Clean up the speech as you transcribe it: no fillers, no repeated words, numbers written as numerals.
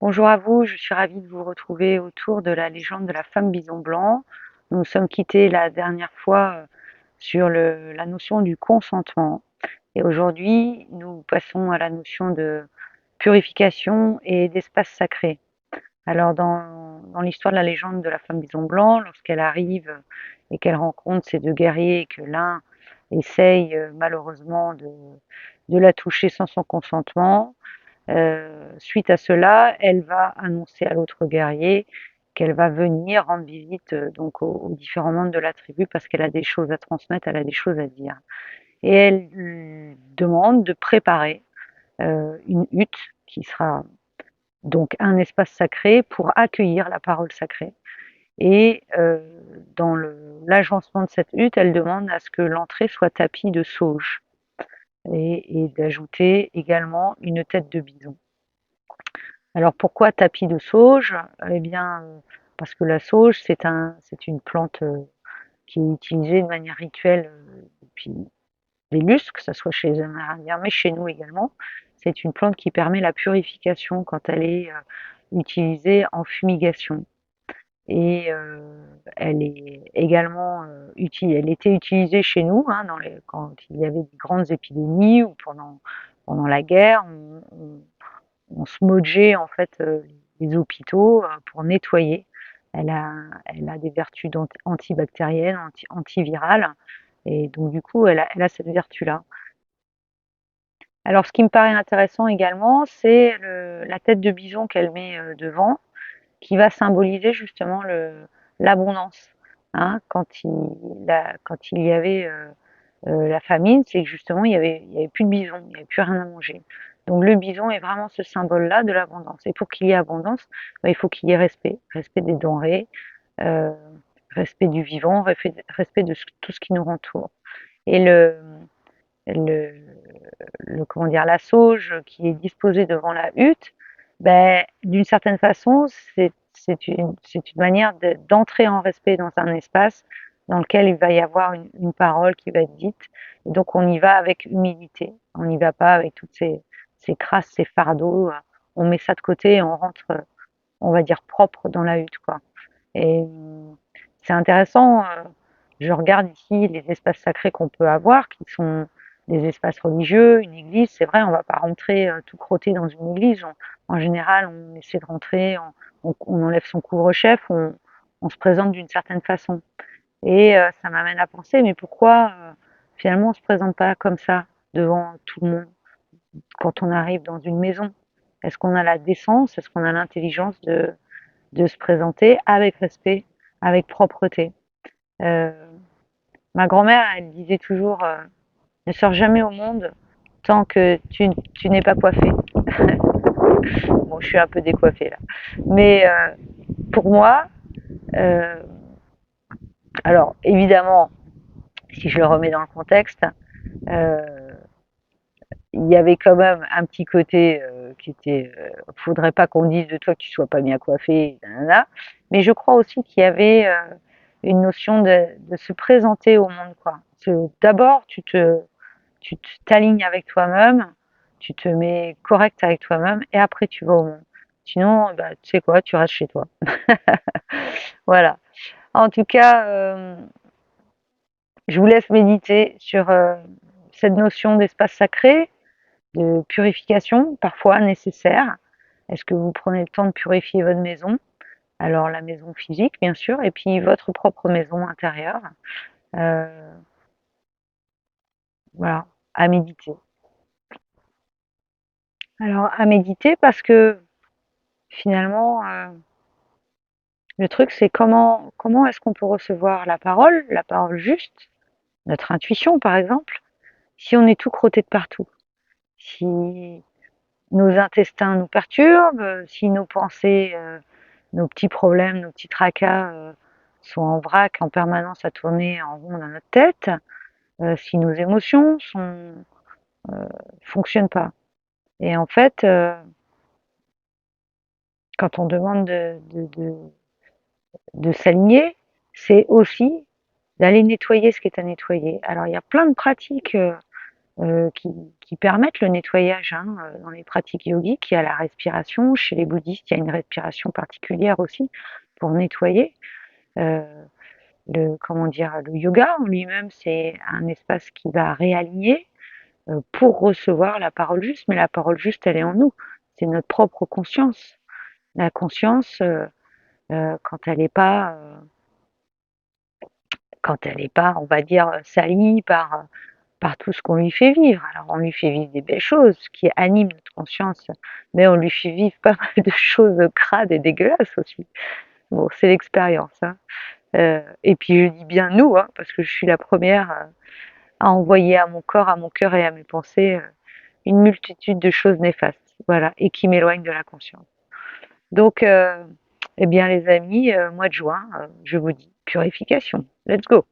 Bonjour à vous, je suis ravie de vous retrouver autour de la légende de la femme bison blanc. Nous nous sommes quittés la dernière fois sur la notion du consentement et aujourd'hui nous passons à la notion de purification et d'espace sacré. Alors dans l'histoire de la légende de la femme bison blanc, lorsqu'elle arrive et qu'elle rencontre ces deux guerriers et que l'un essaye malheureusement de la toucher sans son consentement, suite à cela, elle va annoncer à l'autre guerrier qu'elle va venir rendre visite donc aux différents membres de la tribu parce qu'elle a des choses à transmettre, elle a des choses à dire. Et elle lui demande de préparer une hutte qui sera donc un espace sacré pour accueillir la parole sacrée. Et dans l'agencement de cette hutte, elle demande à ce que l'entrée soit tapie de sauge et d'ajouter également une tête de bison. Alors pourquoi tapis de sauge? Eh bien, parce que la sauge, c'est une plante qui est utilisée de manière rituelle depuis des lustres, que ce soit chez les Amérindiens, mais chez nous également. C'est une plante qui permet la purification quand elle est utilisée en fumigation. Et elle est également elle était utilisée chez nous hein, quand il y avait des grandes épidémies ou pendant la guerre. On smudgeait en fait les hôpitaux pour nettoyer. Elle a, elle a des vertus antibactériennes, antivirales, et donc du coup, elle a cette vertu-là. Alors, ce qui me paraît intéressant également, c'est la tête de bison qu'elle met devant, qui va symboliser justement l'abondance. Hein, quand il y avait la famine, c'est que justement, il y avait plus de bison, il y avait plus rien à manger. Donc le bison est vraiment ce symbole-là de l'abondance. Et pour qu'il y ait abondance, il faut qu'il y ait respect, respect des denrées, euh, respect du vivant, respect de tout ce qui nous entoure. Et le, comment dire, la sauge qui est disposée devant la hutte, ben, d'une certaine façon, c'est une manière d'entrer en respect dans un espace dans lequel il va y avoir une parole qui va être dite. Et donc on y va avec humilité. On n'y va pas avec toutes ces crasses, ces fardeaux. On met ça de côté et on rentre, on va dire, propre dans la hutte, quoi. Et c'est intéressant. Je regarde ici les espaces sacrés qu'on peut avoir, qui sont des espaces religieux, une église. C'est vrai, on ne va pas rentrer tout crotté dans une église. En général, on essaie de rentrer, on enlève son couvre-chef, on se présente d'une certaine façon. Et ça m'amène à penser, mais pourquoi finalement on ne se présente pas comme ça devant tout le monde quand on arrive dans une maison? Est-ce qu'on a la décence, est-ce qu'on a l'intelligence de se présenter avec respect, avec propreté? Euh, Ma grand-mère, elle disait toujours ne sors jamais au monde tant que tu n'es pas coiffé. Bon, je suis un peu décoiffée là. Mais pour moi, euh, alors évidemment, si je le remets dans le contexte, euh, il y avait quand même un petit côté qui était faudrait pas qu'on dise de toi que tu sois pas bien coiffé, nanana. Mais je crois aussi qu'il y avait une notion de se présenter au monde, quoi. D'abord, tu t'alignes avec toi-même, tu te mets correct avec toi-même et après tu vas au monde. Sinon, bah, tu sais quoi, tu restes chez toi. Voilà. En tout cas, je vous laisse méditer sur cette notion d'espace sacré, de purification, parfois nécessaire. Est-ce que vous prenez le temps de purifier votre maison? Alors la maison physique, bien sûr, et puis votre propre maison intérieure. Euh, voilà, à méditer. Alors à méditer parce que finalement, le truc, c'est comment est-ce qu'on peut recevoir la parole juste, notre intuition par exemple, si on est tout crotté de partout, si nos intestins nous perturbent, si nos pensées, nos petits problèmes, nos petits tracas sont en vrac en permanence à tourner en rond dans notre tête, si nos émotions fonctionnent pas. Et en fait, quand on demande de s'aligner, c'est aussi d'aller nettoyer ce qui est à nettoyer. Alors il y a plein de pratiques qui permettent le nettoyage hein, dans les pratiques yogiques. Il y a la respiration. Chez les bouddhistes, il y a une respiration particulière aussi pour nettoyer. Euh, comment dire, le yoga en lui-même, c'est un espace qui va réaligner pour recevoir la parole juste, mais la parole juste, elle est en nous. C'est notre propre conscience. La conscience, quand elle n'est pas, on va dire, salie par tout ce qu'on lui fait vivre. Alors, on lui fait vivre des belles choses qui animent notre conscience, mais on lui fait vivre pas mal de choses crades et dégueulasses aussi. Bon, c'est l'expérience. Hein. Et puis, je dis bien nous, hein, parce que je suis la première à envoyer à mon corps, à mon cœur et à mes pensées une multitude de choses néfastes, voilà, et qui m'éloignent de la conscience. Donc, eh bien, les amis, mois de juin, je vous dis purification. Let's go!